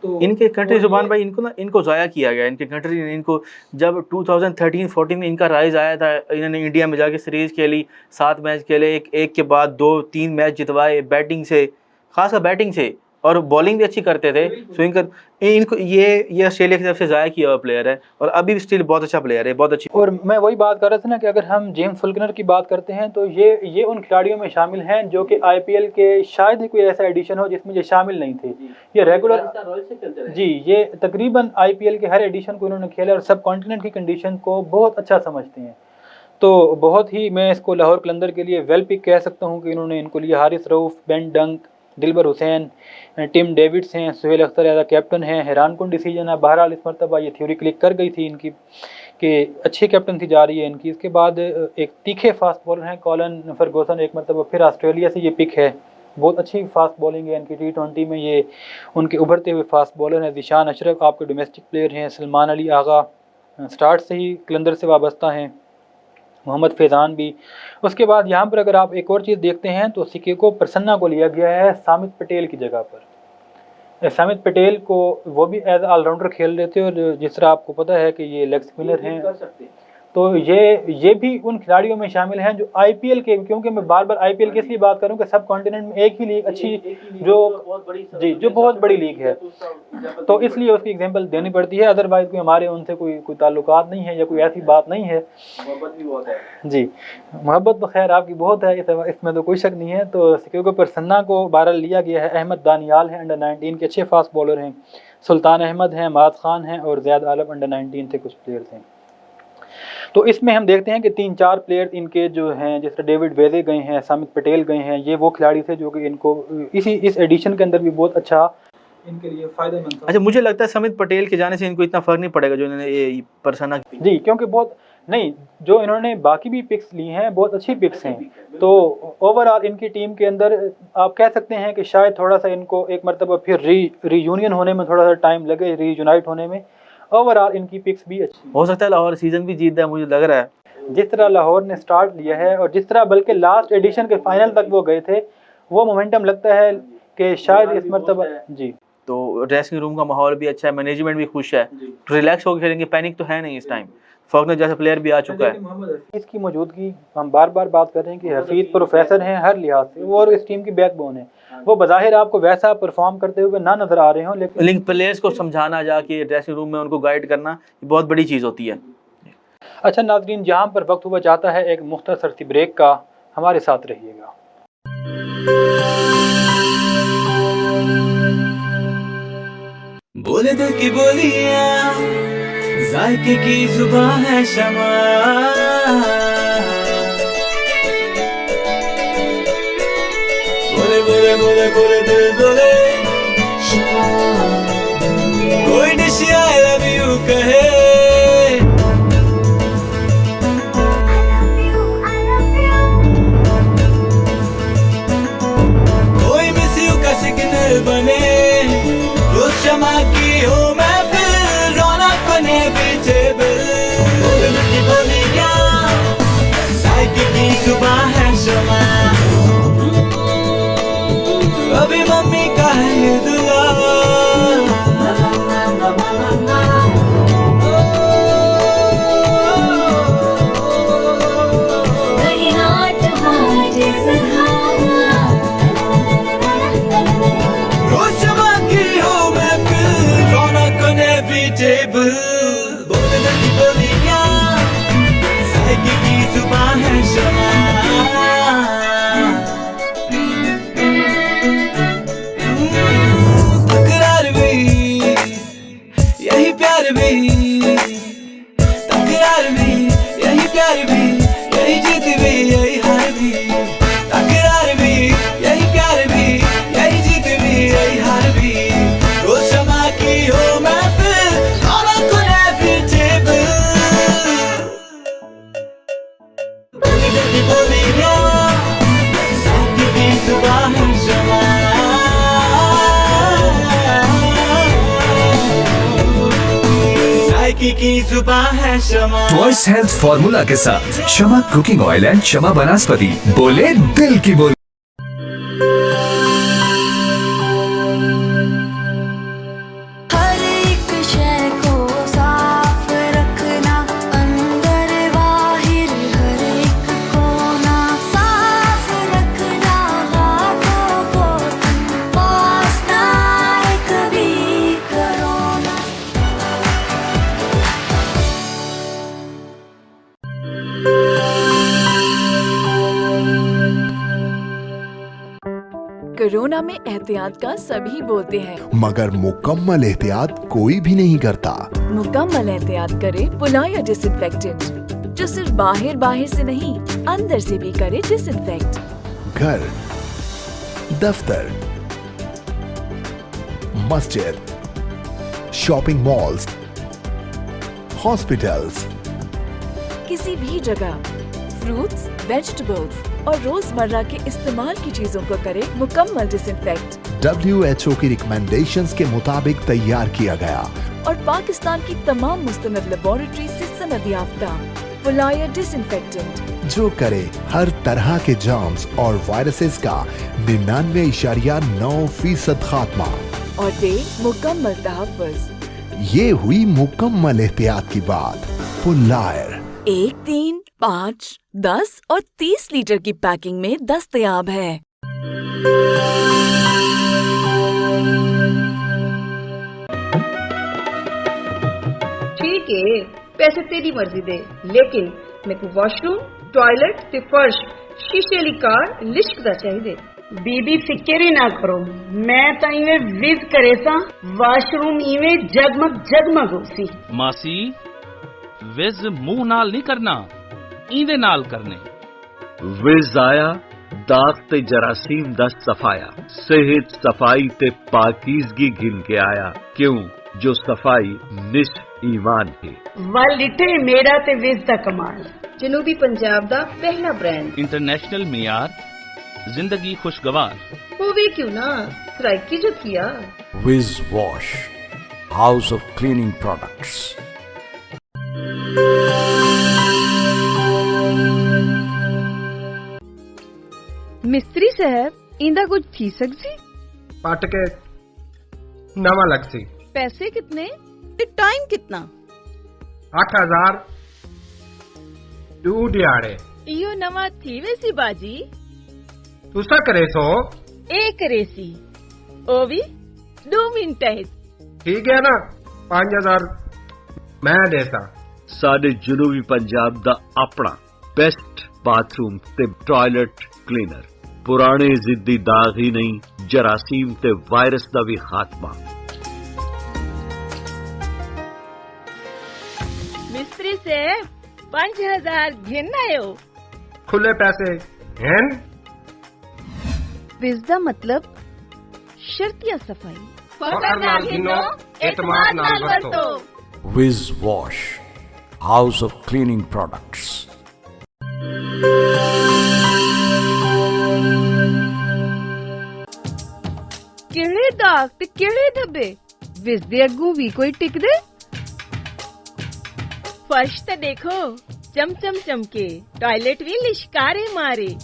तो इनके कंट्री जुबान भाई इनको ज़ाया किया गया। इनके कंट्री ने इनको जब 2013-14 में इनका राइज़ आया था, इन्होंने इंडिया में जाके सीरीज़ खेली, 7 मैच खेले, एक के बाद 2-3 मैच जितवाए बैटिंग से, खासकर बैटिंग से, और बॉलिंग भी अच्छी करते थे, स्विंग कर इनको ये ऑस्ट्रेलिया की तरफ से ज़ाया किया हुआ प्लेयर है और अभी भी स्टिल बहुत अच्छा प्लेयर है, बहुत अच्छी। और मैं वही बात कर रहा था ना कि अगर हम जेम्स फुलकनर की बात करते हैं तो ये उन खिलाड़ियों में शामिल हैं जो कि IPL के शायद ही कोई ऐसा एडिशन हो जिसमें ये शामिल नहीं थे। ये रेगुलर जी, ये तकरीबन IPL के हर एडिशन को इन्होंने खेला और सब कॉन्टिनेंट की कंडीशन को बहुत अच्छा समझते हैं। तो बहुत ही मैं इसको लाहौर कलंदर के लिए वेल पिक कह सकता हूँ कि इन्होंने इनको लिया। हारिस रऊफ, बेन डंक, दिलबर हुसैन, टिम डेविड्स हैं, सुहेल अख्तर एज कैप्टन हैं। हैरान कुन डिसीजन है, बहरहाल इस मरतबा ये थ्योरी क्लिक कर गई थी इनकी कि अच्छी कैप्टनसी जा रही है इनकी। इसके बाद एक तीखे फास्ट बॉलर हैं कॉलन फर्गूसन, एक मरतबा फिर ऑस्ट्रेलिया से ये पिक है। बहुत अच्छी फास्ट बॉलिंग है इनकी, T20 में ये उनके उभरते हुए फास्ट बॉलर हैं। ज़िशान अशरफ आपके डोमेस्टिक प्लेयर हैं। सलमान अली आगा स्टार्ट से ही कलंदर से वाबस्ता हैं। मोहम्मद फैज़ान भी। उसके बाद यहाँ पर अगर आप एक और चीज़ देखते हैं तो सिक्को प्रसन्ना को लिया गया है सामित पटेल की जगह पर। सामित पटेल को वो भी एज ऑलराउंडर खेल रहे थे और जिस तरह आपको पता है कि ये लेग स्पिनर हैं, तो ये भी उन खिलाड़ियों में शामिल हैं जो IPL के, क्योंकि मैं बार बार IPL की इसलिए बात करूं कि सब कॉन्टिनेंट में एक ही लीग अच्छी जो बहुत बड़ी लीग है, तो इसलिए उसकी एग्जांपल देनी पड़ती है। अदरवाइज कोई हमारे उनसे कोई ताल्लुकात नहीं है या कोई ऐसी बात नहीं है। मोहब्बत भी बहुत है जी, मोहब्बत तो खैर आपकी बहुत है, इसमें तो कोई शक नहीं है। तो सिक्को प्रसन्ना को बहरहाल लिया गया है। अहमद दानियाल हैं, अंडर-19 के अच्छे फास्ट बॉलर हैं। सुल्तान अहमद हैं, माद खान हैं और ज़ैद आलम अंडर-19 थे कुछ प्लेयर थे। तो इसमें हम देखते हैं कि 3-4 प्लेयर इनके जो हैं, जैसे डेविड वेजे गए हैं, सामित पटेल गए हैं, ये वो खिलाड़ी थे जो कि इनको इस एडिशन के अंदर भी बहुत अच्छा इनके लिए फ़ायदेमंद था। अच्छा, मुझे लगता है समित पटेल के जाने से इनको इतना फ़र्क नहीं पड़ेगा जो इन्होंने ये प्रसन्ना जी, क्योंकि बहुत नहीं, जो इन्होंने बाकी भी पिक्स ली हैं बहुत अच्छी पिक्स हैं। तो ओवरऑल इनकी टीम के अंदर आप कह सकते हैं कि शायद थोड़ा सा इनको एक मरतबा फिर रीयूनियन होने में थोड़ा सा टाइम लगे, रीयूनाइट होने में। ओवरऑल इनकी पिक्स भी अच्छी हो सकता है लाहौर सीजन भी जीत है, मुझे लग रहा है। जिस तरह लाहौर ने स्टार्ट लिया है और जिस तरह बल्कि लास्ट एडिशन के फाइनल तक वो गए थे, वो मोमेंटम लगता है कि शायद इस मरतबा जी। तो ड्रेसिंग रूम का माहौल भी अच्छा है, मैनेजमेंट भी खुश है, रिलैक्स होकर खेलेंगे, पैनिक तो है नहीं इस टाइम। फॉकनर जैसा प्लेयर भी आ चुका है। इसकी मौजूदगी हम बार बार बात कर रहे हैं कि हफीज प्रोफेसर हैं हर लिहाज से, वो और इस टीम की बैकबोन है। वो बज़ाहिर आपको वैसा परफॉर्म करते हुए ना नजर आ रहे हों, लेकिन प्लेयर्स को समझाना, जाके ड्रेसिंग रूम में उनको गाइड करना बहुत बड़ी चीज़ होती है। अच्छा नाज़रीन, जहाँ पर वक्त हुआ जाता है एक मुख्तसर सी ब्रेक का, हमारे साथ रहिएगा। बोले दिल की बोलियां, जायके की जुबान है शमा, बोले बोले बोले बोले दिल बोले शमा, कोई डिश आई लव यू कहे, कोई मिस यू का सिग्नल बने, रोज शमा की हो मैं फिर रौनक बने बेटेबल, बोले दिल की बोलियां, जायके की जुबान है शमा, अभी मम्मी का है ये दुआ, रोज शमा की हो मैं फिर रौनक बने बेटेबल, बोले दिल की बोलियां, जायके की जुबान है शमा, तकरार भी यही प्यार भी, तकरार भी यही प्यार भी, यही जीत भी यही हार भी, तकरार भी यही प्यार भी, यही जीत भी यही हार भी, रोज शमा की हो मैं फिर रौनक इनएविटेबल, बोले दिल की बोलियां, जायके की जुबान है शमा, जायके की जुबान है शमा। वॉइस हेल्थ फॉर्मूला के साथ शमा कुकिंग ऑयल एंड शमा वनस्पति, बोले दिल की बोली। हर एक शय को साफ रखना, अंदर बाहर हर एक कोना साफ रखना, हाथों को पॉसना कोरोना में एहतियात का सभी बोलते हैं, मगर मुकम्मल एहतियात कोई भी नहीं करता। मुकम्मल एहतियात करे पुलाया डिसइंफेक्टेंट, जो सिर्फ बाहर से नहीं अंदर से भी करे डिसइंफेक्ट। घर, दफ्तर, मस्जिद, शॉपिंग मॉल्स, हॉस्पिटल्स, किसी भी जगह फ्रूट्स, वेजिटेबल्स और रोजमर्रा के इस्तेमाल की चीजों को करे मुकम्मल डिसइंफेक्ट। WHO की रिकमेंडेशंस के मुताबिक तैयार किया गया और पाकिस्तान की तमाम मुस्तनद लेबोरेटरी से सनद याफ्ता पुलाया डिसइंफेक्टेंट, जो करे हर तरह के जर्म्स और वायरसेस का 99.9% खात्मा। और दे मुकम्मल तहफ़्फ़ुज़। ये हुई मुकम्मल एहतियात की बात। पुलायर 1, 3, 5, 10 और 30 लीटर की पैकिंग में दस्तयाब है। ठीक है, पैसे तेरी मर्जी दे, लेकिन मेरे को वॉशरूम, टॉयलेट ते फर्श शीशे वाली कार लिश्क दा चाहिए। बीबी फिक्र ही ना करो, मैं तो इवें विज करे सा, वॉशरूम इवें जगमग जगमग होसी। मासी विज मुंह नाल नहीं करना, इंदे नाल करने। विज आया दाग ते जरासीम दा सफाया, सेहत सफाई ते पाकीज़गी गिन के आया, क्यों जो सफाई निस्फ ईमान है। वल लिटे मेरा ते विज दा कमाल, जनूबी पंजाब दा पहला ब्रांड, इंटरनेशनल मियार, जिंदगी खुशगवार। होवे क्यों ना, सराइकी जो किया। Wiz Wash, house of cleaning products. मिस्त्री साहब, इंदा कुछ थी सकसी? पट के नवा लगसी। पैसे कितने ते टाइम कितना? 8000 2 दिहाड़े। इयो नवा थी वैसी बाजी? तुसा करे सो? ए करे सी, ओ भी 2 मिनट है। ठीक है ना, 5000 मैं देसा। साडे जनूबी पंजाब दा अपना बेस्ट बाथरूम ते टॉयलेट क्लीनर, पुराने जिद्दी दाग ही नहीं, जरासीम ते वायरस दा भी खात्मा। मिस्त्री से 5000 घिन आयो। खुले पैसे हैं? विज़ मतलब शर्त या सफाई। फखर नाल गिनो, एतमाद नाल वरतो। Wiz Wash, house of cleaning products. किहड़े दाग ते किहड़े धब्बे, विज़ दे अग्गू भी कोई टिक दे। फर्श ते देखो चमचम चमके, टॉयलेट भी लिशकारे मारे।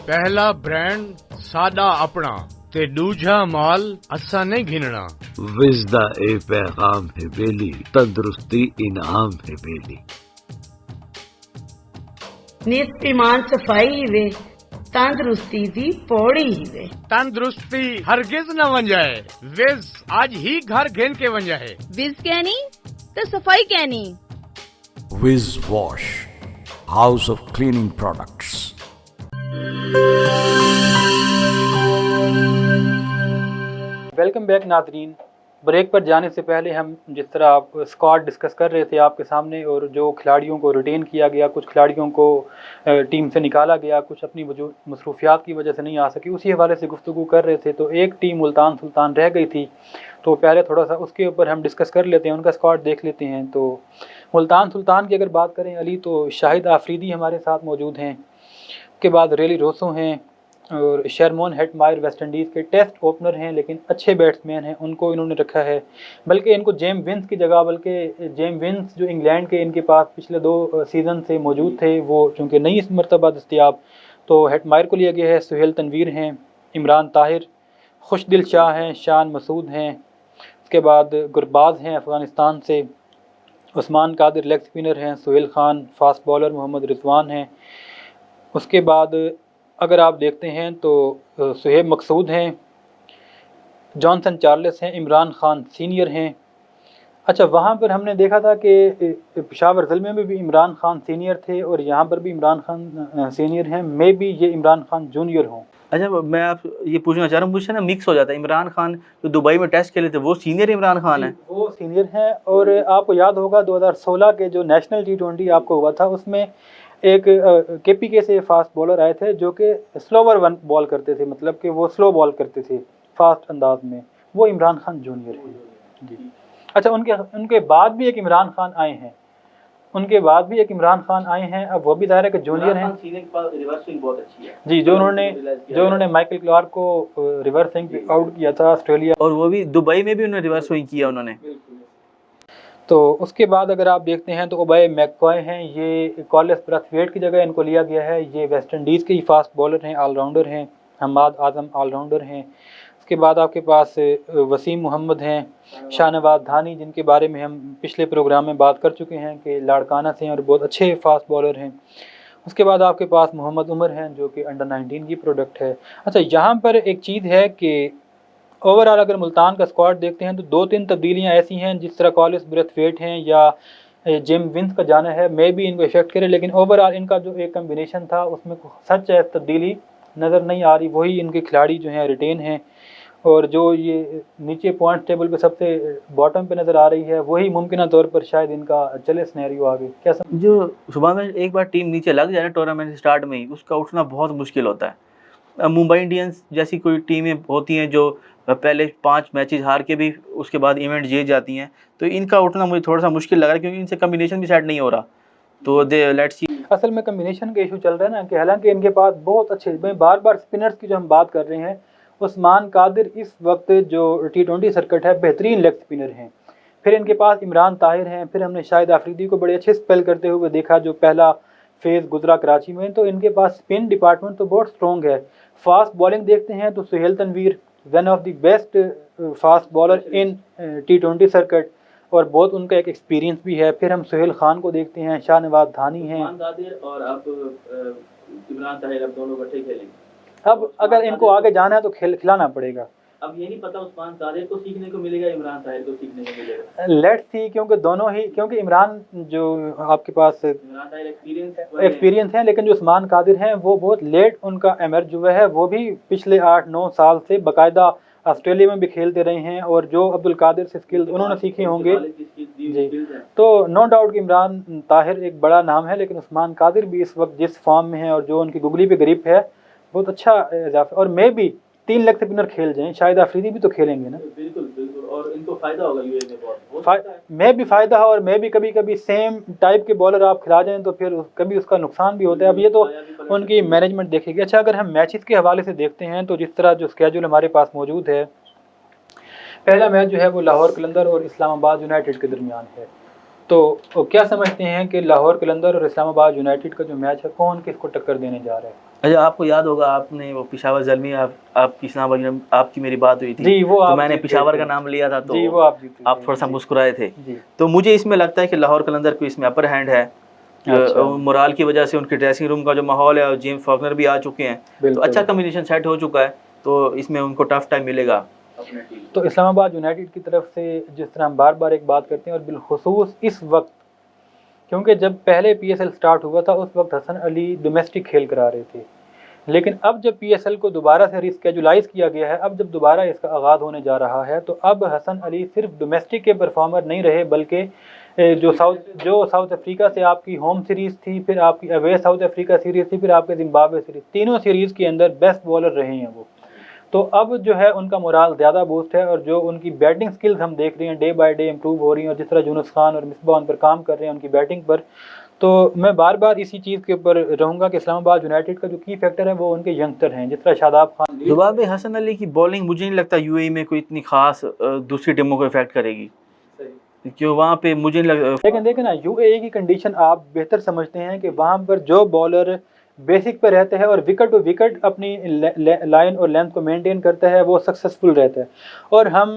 पहला ब्रांड सादा अपना ते दूजा माल असा नहीं घिनना। विज दा ए पैगाम है बेली, तंदुरुस्ती इनाम है बेली। निस्फ ईमान सफाई वे, तंदुरुस्ती दी पौड़ी ही वे। तंदुरुस्ती हरगिज न वन जाए, विज आज ही घर घेन के वन जाए। विज कहनी तो सफाई कहनी। Wiz Wash, house of cleaning products. Welcome back नाज़रीन। ब्रेक पर जाने से पहले हम जिस तरह आप स्क्वाड डिस्कस कर रहे थे आपके सामने, और जो खिलाड़ियों को रिटेन किया गया, कुछ खिलाड़ियों को टीम से निकाला गया, कुछ अपनी मसरूफियात की वजह से नहीं आ सकी, उसी हवाले से गुफ्तगू कर रहे थे। तो एक टीम मुल्तान सुल्तान रह गई थी, तो पहले थोड़ा सा उसके ऊपर हम डिस्कस कर लेते हैं, उनका स्क्वाड देख लेते हैं। तो मुल्तान सुल्तान की अगर बात करें अली, तो शाहिद आफरीदी हमारे साथ मौजूद हैं, उसके बाद रेली रोसो हैं, और शर्मोन हेटमायर वेस्ट इंडीज़ के टेस्ट ओपनर हैं लेकिन अच्छे बैट्समैन हैं, उनको इन्होंने रखा है। बल्कि इनको जेम विंस की जगह, बल्कि जेम विंस जो इंग्लैंड के इनके पास पिछले 2 सीज़न से मौजूद थे, वो चूँकि नई इस मरतबा दस्तियाब, तो हेटमायर को लिया गया है। सुहेल तनवीर हैं, इमरान ताहिर, खुशदिल शाह हैं, शान मसूद हैं, उसके बाद गुरबाज हैं अफ़गानिस्तान से, उस्मान कादिर लेग स्पिनर हैं, सुहेल खान फास्ट बॉलर, मोहम्मद रिजवान हैं। उसके बाद अगर आप देखते हैं तो सुहेब मकसूद हैं, जॉनसन चार्ल्स हैं, इमरान खान सीनियर हैं। अच्छा, वहाँ पर हमने देखा था कि पेशावर ज़िले में भी इमरान खान सीनियर थे और यहाँ पर भी इमरान खान सीनियर हैं। मे बी ये इमरान खान जूनियर हों। अच्छा, मैं आप ये पूछना चाह रहा हूँ, मुझसे ना मिक्स हो जाता है। इमरान खान जो दुबई में टेस्ट खेले थे वो सीनियर इमरान खान है? वो सीनियर हैं। और आपको याद होगा 2016 के जो नेशनल T20 आपको हुआ था, उसमें एक KPK से फास्ट बॉलर आए थे जो कि स्लोवर वन बॉल करते थे, मतलब कि वो स्लो बॉल करते थे फास्ट अंदाज में। वो इमरान खान जूनियर हैं जी। अच्छा, उनके बाद भी एक इमरान खान आए हैं, अब वो भी ज़ाहिर है कि जूनियर हैं रिवर्स स्विंग बहुत अच्छी है जी। जो उन्होंने माइकल क्लार्क को रिवर्स स्विंग पे आउट किया था ऑस्ट्रेलिया, और वो भी दुबई में भी उन्होंने रिवर्स स्विंग किया उन्होंने। तो उसके बाद अगर आप देखते हैं तो ओबाय मैककॉय हैं, ये कॉलिस ब्रथवेट की जगह इनको लिया गया है। ये वेस्ट इंडीज़ के ही फास्ट बॉलर हैं, ऑलराउंडर हैं। हमाद आजम ऑलराउंडर हैं। उसके बाद आपके पास वसीम मोहम्मद हैं, शाहनवाज धानी जिनके बारे में हम पिछले प्रोग्राम में बात कर चुके हैं कि लाड़काना से हैं और बहुत अच्छे फास्ट बॉलर हैं। उसके बाद आपके पास मोहम्मद उमर हैं जो कि अंडर 19 की प्रोडक्ट है। अच्छा, यहाँ पर एक चीज़ है कि ओवरऑल अगर मुल्तान का स्क्वाड देखते हैं तो 2-3 तब्दीलियाँ ऐसी हैं, जिस तरह कॉलिस ब्रथवेट हैं या जिम विंस का जाना है, मे भी इनको इफेक्ट करे, लेकिन ओवरऑल इनका जो एक कम्बिनेशन था उसमें सच है तब्दीली नज़र नहीं आ रही। वही इनके खिलाड़ी जो हैं रिटेन हैं, और जो ये नीचे पॉइंट टेबल पे सबसे बॉटम पे नज़र आ रही है वही मुमकिन तौर पर शायद इनका चले सिनेरियो आगे। क्या जो सुबह में एक बार टीम नीचे लग जाए ना टूर्नामेंट स्टार्ट में ही, उसका उठना बहुत मुश्किल होता है। मुंबई इंडियंस जैसी कोई टीमें होती हैं जो पहले 5 मैचेस हार के भी उसके बाद इवेंट जीत जाती हैं, तो इनका उठना मुझे थोड़ा सा मुश्किल लग रहा है क्योंकि इनसे कम्बिनेशन भी सेट नहीं हो रहा। तो लेट्स सी। असल में कम्बिनेशन का इशू चल रहा है ना, कि हालांकि इनके पास बहुत अच्छे, बार बार स्पिनर्स की जो हम बात कर रहे हैं, उस्मान कादिर इस वक्त जो T20 सर्किट है बेहतरीन लेग स्पिनर हैं। फिर इनके पास इमरान ताहिर हैं, फिर हमने शाहिद आफरीदी को बड़े अच्छे स्पेल करते हुए देखा जो पहला फेज़ गुजरा कराची में। तो इनके पास स्पिन डिपार्टमेंट तो बहुत स्ट्रॉन्ग है। फास्ट बॉलिंग देखते हैं तो Sohail Tanvir one of the best fast bowler in T20 circuit, और बहुत उनका एक एक्सपीरियंस भी है। फिर हम सुहेल खान को देखते हैं, शाहनवाज धानी हैं, और अब इमरान ताहिर, अब दोनों इकट्ठे खेलेंगे। अब अगर इनको आगे जाना है तो खिलाना पड़ेगा। अब ये नहीं पता उस्मान ताहिर को सीखने को मिलेगा, इमरान ताहिर को सीखने को मिलेगा। लेट्स सी, क्योंकि दोनों ही, क्योंकि इमरान जो आपके पास इमरान ताहिर एक्सपीरियंस है, लेकिन जो उस्मान कादिर हैं वो बहुत लेट उनका एमर्ज हुआ है। वो भी पिछले 8-9 साल से बाकायदा ऑस्ट्रेलिया में भी खेलते रहे हैं, और जो अब्दुल कादिर से स्किल्स उन्होंने सीखे होंगे जी। तो नो डाउट कि इमरान ताहिर एक बड़ा नाम है, लेकिन उस्मान कादिर भी इस वक्त जिस फॉर्म में है और जो उनकी गुगली पे ग्रिप है बहुत अच्छा इजाफा। और मे भी 3 लेग स्पिनर खेल जाएं, शायद आफरीदी भी तो खेलेंगे ना। बिल्कुल बिल्कुल, और इनको फ़ायदा होगा यूएई में बहुत मैं भी फ़ायदा है, और मैं भी कभी कभी सेम टाइप के बॉलर आप खिला जाएं तो फिर कभी उसका नुकसान भी होता है। अब ये तो उनकी मैनेजमेंट देखेगी। अच्छा, अगर हम मैचेस के हवाले से देखते हैं तो जिस तरह जो स्केड्यूल हमारे पास मौजूद है, पहला मैच जो है वो लाहौर कलंदर और इस्लामाबाद यूनाइटेड के दरमियान है। तो क्या समझते हैं कि लाहौर कलंदर और इस्लामाबाद यूनाइटेड का जो मैच है कौन किसको टक्कर देने जा रहा है? अच्छा, आपको याद होगा, आपने वो पिशावर ज़ल्मी आपकी इस्लामाबाद आपकी मेरी बात हुई थी जी, वो तो मैंने पिशावर का नाम लिया था, तो जी, वो आप थोड़ा सा मुस्कुराए थे। तो मुझे इसमें लगता है कि लाहौर कलंदर को इसमें अपर हैंड है। मोराल की वजह से उनके ड्रेसिंग रूम का जो माहौल है, और जेम्स फॉकनर भी आ चुके हैं, तो अच्छा कम्बिनेशन सेट हो चुका है, तो इसमें उनको टफ टाइम मिलेगा। तो इस्लामाबाद यूनाइटेड की तरफ से जिस तरह हम बार बार एक बात करते हैं, और बिलखुसूस इस वक्त, क्योंकि जब पहले PSL स्टार्ट हुआ था उस वक्त हसन अली डोमेस्टिक खेल करा रहे थे, लेकिन अब जब PSL को दोबारा से रिस्केजुलाइज किया गया है, अब जब दोबारा इसका आगाज़ होने जा रहा है, तो अब हसन अली सिर्फ डोमेस्टिक के परफॉर्मर नहीं रहे, बल्कि जो साउथ अफ्रीका से आपकी होम सीरीज़ थी, फिर आपकी अवे साउथ अफ्रीका सीरीज़ थी, फिर आपके जिम्बाब्वे सीरीज़, तीनों सीरीज़ के अंदर बेस्ट बॉलर रहे हैं वो। तो अब जो है उनका मोराल ज़्यादा बूस्ट है, और जो उनकी बैटिंग स्किल्स हम देख रहे हैं डे बाय डे इम्प्रूव हो रही हैं, और जिस तरह यूनुस खान और मिसबा उन पर काम कर रहे हैं उनकी बैटिंग पर, तो मैं बार बार इसी चीज़ के ऊपर रहूँगा कि इस्लामाबाद यूनाइटेड का जो की फैक्टर है वो उनके यंगस्टर हैं, जिस तरह शादाब खान। जुबाब हसन अली की बॉलिंग मुझे नहीं लगता यूएई में कोई इतनी खास दूसरी टीमों को इफेक्ट करेगी, क्यों वहाँ पे मुझे नहीं लगता। लेकिन देखें ना, यूएई की कंडीशन आप बेहतर समझते हैं कि वहाँ पर जो बॉलर बेसिक पे रहते हैं और विकेट टू विकेट अपनी लाइन और लेंथ को मेंटेन करता है वो सक्सेसफुल रहता है। और हम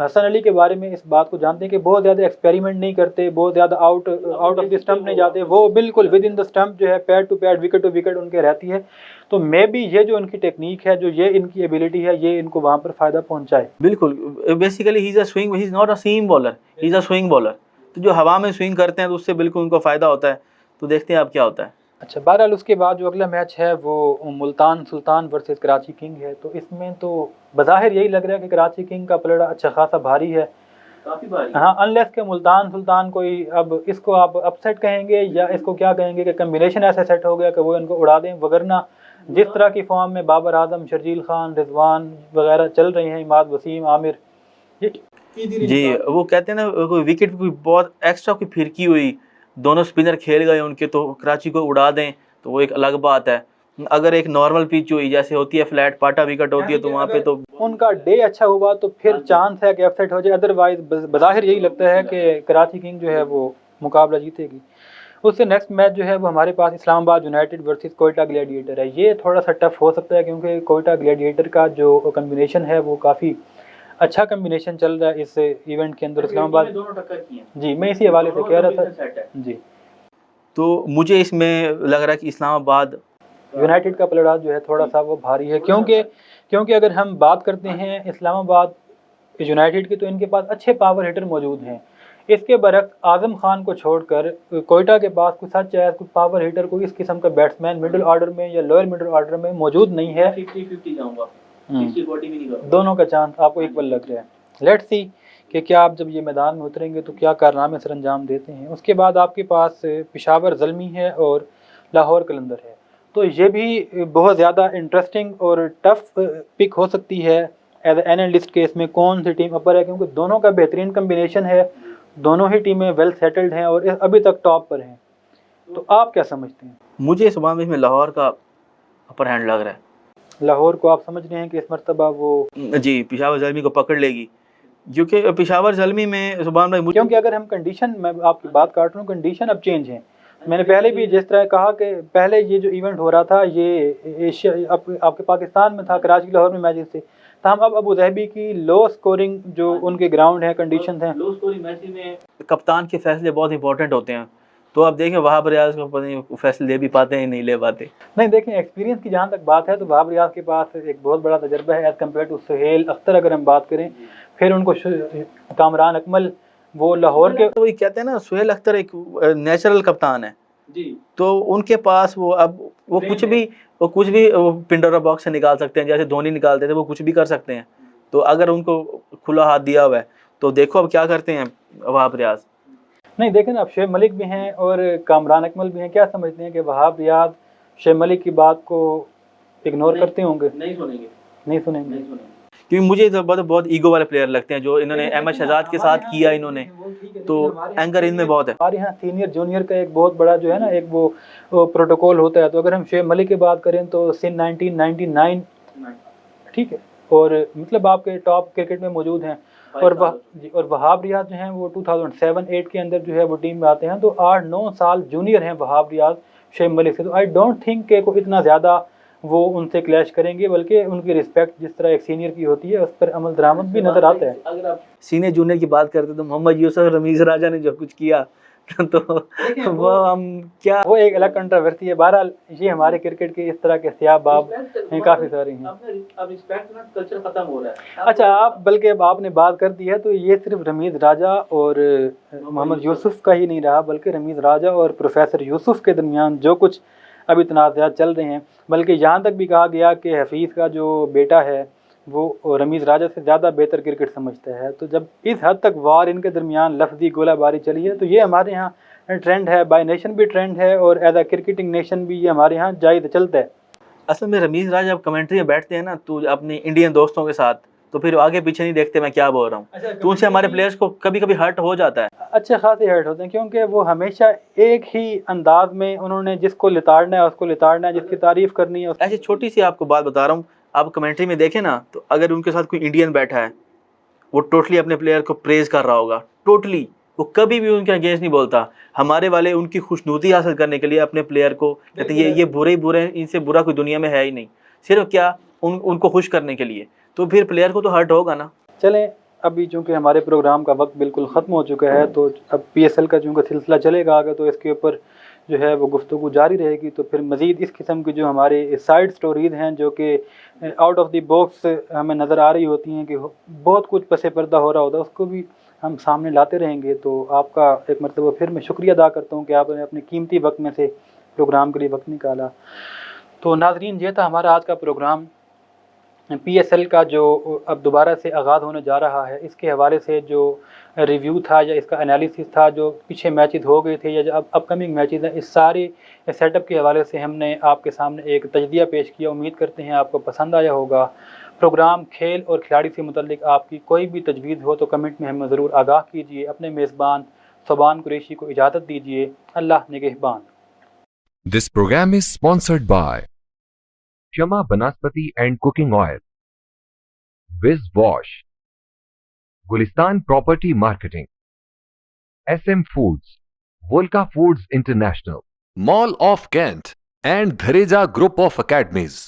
हसन अली के बारे में इस बात को जानते हैं कि बहुत ज़्यादा एक्सपेरिमेंट नहीं करते, बहुत ज़्यादा आउट ऑफ द स्टंप नहीं जाते, वो बिल्कुल विद इन द स्टंप जो है pad to pad wicket to wicket उनके रहती है। तो मे बी ये जो उनकी टेक्निक है, जो ये इनकी एबिलिटी है, ये इनको वहाँ पर फ़ायदा पहुँचाए। बिल्कुल, basically he is a swing, he is not a seam bowler, he is a swing bowler. तो जो हवा में स्विंग करते हैं तो उससे बिल्कुल उनको फ़ायदा होता है। तो देखते हैं अब क्या होता है। अच्छा, बहरहाल उसके बाद जो अगला मैच है वो मुल्तान सुल्तान वर्सेस कराची किंग है। तो इसमें तो बज़ाहिर यही लग रहा है कि कराची किंग का पलड़ा अच्छा खासा भारी है, काफ़ी भारी। हाँ, अनलेस के मुल्तान सुल्तान कोई, अब इसको आप अपसेट कहेंगे या इसको क्या कहेंगे कि कम्बिनेशन ऐसा सेट हो गया कि वो इनको उड़ा दें, वगरना जिस तरह की फॉर्म में बाबर आजम, शर्जील खान, रिजवान वगैरह चल रहे हैं, इमाद वसीम, आमिर, जी वो कहते हैं ना, कोई विकेट कोई बहुत एक्स्ट्रा कोई फिरकी हुई, दोनों स्पिनर खेल गए उनके, तो कराची को उड़ा दें तो वो एक अलग बात है। अगर एक नॉर्मल पिच हुई जैसे होती है, फ्लैट पाटा विकेट होती है, तो वहाँ पे तो उनका डे अच्छा हुआ तो फिर चांस है कि अपसेट हो जाए, अदरवाइज बज़ाहिर यही लगता है कि कराची किंग जो है वो मुकाबला जीतेगी। उससे नेक्स्ट मैच जो है वो हमारे पास Islamabad United versus Quetta Gladiator है। ये थोड़ा सा टफ हो सकता है क्योंकि कोयटा ग्लैडिएटर का जो कम्बिनेशन है वो काफ़ी अच्छा कम्बिनेशन चल रहा है इस इवेंट के अंदर। इस्लामाबाद दोनों टक्कर की हैं। जी, मैं इसी हवाले से कह रहा था जी। तो मुझे इसमें लग रहा है कि इस्लामाबाद यूनाइटेड का पलड़ा जो है थोड़ा सा वो भारी है, क्योंकि अगर हम बात करते हैं इस्लामाबाद यूनाइटेड की, तो इनके पास अच्छे पावर हिटर मौजूद हैं। इसके बरक्स आजम खान को छोड़कर कोयटा के पास कुछ सच है, कुछ पावर हिटर, कोई इस किस्म का बैट्समैन मिडिल ऑर्डर में या लोअर मिडिल ऑर्डर में मौजूद नहीं है। 50-50 जाऊंगा, 60-40 भी नहीं करूंगा। दोनों का चांस आपको इक्वल लग रहा है। लेट्स सी कि क्या आप जब ये मैदान में उतरेंगे तो क्या कारनामे सर अंजाम देते हैं। उसके बाद आपके पास पेशावर ज़ल्मी है और लाहौर कलंदर है। तो ये भी बहुत ज़्यादा इंटरेस्टिंग और टफ पिक हो सकती है एज ए एनालिस्ट के, इसमें कौन सी टीम अपर है, क्योंकि दोनों का बेहतरीन कम्बिनेशन है, दोनों ही टीमें वेल सेटल्ड हैं और अभी तक टॉप पर हैं। तो आप क्या समझते हैं? मुझे इस बार में लाहौर का अपर हैंड लग रहा है। लाहौर को आप समझ रहे हैं कि इस मरतबा वो जी पेशावर ज़ल्मी को पकड़ लेगी, क्योंकि पेशावर ज़ल्मी में सुभान भाई, क्योंकि अगर हम कंडीशन, मैं आपकी बात काट रहा हूँ, कंडीशन अब चेंज है। मैंने पहले भी जिस तरह कहा कि पहले ये जो इवेंट हो रहा था ये एशिया आपके पाकिस्तान में था, कराची लाहौर में मैचेस थे, तब हम अब अबू धाबी की लो स्कोरिंग जो उनके ग्राउंड हैं, कंडीशन हैं, लो स्कोरिंग मैच में कप्तान के फैसले बहुत इंपॉर्टेंट होते हैं। तो आप देखें वहाब रियाज को पता नहीं फैसले ले भी पाते हैं नहीं ले पाते। नहीं, देखें एक्सपीरियंस की जहाँ तक बात है तो वहाब रियाज के पास एक बहुत बड़ा तजर्बा है as compared to Sohail Akhtar अगर हम बात करें। फिर उनको कामरान अकमल, वो लाहौर के, तो वही कहते हैं ना, सुहेल अख्तर एक नेचुरल कप्तान है जी, तो उनके पास वो अब वो कुछ भी पिंडोरा बॉक्स से निकाल सकते हैं, जैसे धोनी निकालते थे, वो कुछ भी कर सकते हैं। तो अगर उनको खुला हाथ दिया हुआ है तो देखो अब क्या करते हैं वहाब रियाज। नहीं, देखें ना, अब शेख मलिक भी हैं और कामरान अकमल भी हैं। क्या समझते हैं कि वहाब रियाज शेख मलिक की बात को इग्नोर करते होंगे? नहीं सुनेंगे, नहीं सुनेंगे, क्योंकि मुझे तो बहुत ईगो वाले प्लेयर लगते हैं जो इन्होंने अहमद शहजाद के साथ किया इन्होंने, तो एंगर इनमें बहुत है। हमारे यहाँ सीनियर जूनियर का एक बहुत बड़ा जो है ना एक वो प्रोटोकॉल होता है। तो अगर हम शेख मलिक की बात करें तो सिन 1999, ठीक है, और मतलब आपके टॉप क्रिकेट में मौजूद हैं। और वहाब रियाज जो हैं वो 2007-8 के अंदर जो है वो टीम में आते हैं, तो 8-9 साल जूनियर हैं वहाब रियाज शेख मलिक से। तो आई डोंट थिंक कि कोई इतना ज़्यादा वो उनसे क्लैश करेंगे, बल्कि उनकी रिस्पेक्ट जिस तरह एक सीनियर की होती है उस पर अमल दरामद भी नज़र आता है। अगर आप सीनियर जूनियर की बात करते तो मोहम्मद यूसुफ रमीज़ राजा ने जो कुछ किया तो वो हम क्या, वो एक अलग कंट्रोवर्सी है। बहरहाल ये हमारे क्रिकेट के इस तरह के सियाबाब काफ़ी सारे हैं। अब रिस्पेक्ट ना कल्चर खत्म हो रहा है। अच्छा, आप बल्कि अब आपने बात कर दी है तो ये सिर्फ रमीज़ राजा और मोहम्मद यूसुफ का ही नहीं रहा, बल्कि रमीज़ राजा और प्रोफेसर यूसुफ के दरमियान जो कुछ अभी तनाज़ात चल रहे हैं, बल्कि यहाँ तक भी कहा गया कि हफीज़ का जो बेटा है वो रमीज़ राजा से ज़्यादा बेहतर क्रिकेट समझता है। तो जब इस हद तक वार इनके दरमियान लफ्ज़ी गोलाबारी चली है तो ये हमारे यहाँ ट्रेंड है, बाय नेशन भी ट्रेंड है और एज अ क्रिकेटिंग नेशन भी ये हमारे यहाँ जायज़ चलता है। असल में रमीज़ राजा जब कमेंट्री में बैठते हैं ना तो अपने इंडियन दोस्तों के साथ, तो फिर आगे पीछे नहीं देखते मैं क्या बोल रहा हूँ, तो उनसे हमारे प्लेयर्स को कभी कभी हर्ट हो जाता है। अच्छे खासे हर्ट होते हैं, क्योंकि वो हमेशा एक ही अंदाज में उन्होंने जिसको लिताड़ना है उसको लिताड़ना है, जिसकी तारीफ़ करनी है। ऐसी छोटी सी आपको बात बता रहा हूँ, आप कमेंट्री में देखें ना तो अगर उनके साथ कोई इंडियन बैठा है वो टोटली अपने प्लेयर को प्रेज़ कर रहा होगा, टोटली, वो कभी भी उनके अगेंस्ट नहीं बोलता। हमारे वाले उनकी खुशनुदी हासिल करने के लिए अपने प्लेयर को कहते हैं ये बुरे ही बुरे हैं, इनसे बुरा कोई दुनिया में है ही नहीं, सिर्फ क्या उनको खुश करने के लिए, तो फिर प्लेयर को तो हर्ट होगा ना। चलें, अभी चूँकि हमारे प्रोग्राम का वक्त बिल्कुल ख़त्म हो चुका है, तो अब PSL का चूँकि सिलसिला चलेगा आगे, तो इसके ऊपर जो है वो गुफ्तगू जारी रहेगी। तो फिर मज़ीद इस किस्म की जो हमारे साइड स्टोरीज़ हैं जो कि आउट ऑफ द बॉक्स हमें नज़र आ रही होती हैं कि बहुत कुछ पसे पर्दा हो रहा होता है, उसको भी हम सामने लाते रहेंगे। तो आपका एक मरतबा फिर मैं शुक्रिया अदा करता हूँ कि आपने अपने कीमती वक्त में से प्रोग्राम के लिए वक्त निकाला। तो नाजरीन, ये था हमारा आज का प्रोग्राम। PSL का जो अब दोबारा से आगाज़ होने जा रहा है, इसके हवाले से जो रिव्यू था या इसका एनालिसिस था, जो पीछे मैचेस हो गए थे या जो अब अपकमिंग मैचेस हैं, इस सारे सेटअप के हवाले से हमने आपके सामने एक तजदिया पेश किया। उम्मीद करते हैं आपको पसंद आया होगा। प्रोग्राम खेल और खिलाड़ी से मुतल्लिक आपकी कोई भी तजवीज़ हो तो कमेंट में हमें ज़रूर आगाह कीजिए। अपने मेज़बान सोबान कुरैशी को इजाज़त दीजिए। अल्लाह निगहबान। This program is sponsored by Shama Banaspati and Cooking Oil, Wiz Wash, Gulistan Property Marketing, SM Foods, Volca Foods International, Mall of Kent, and Dhareja Group of Academies.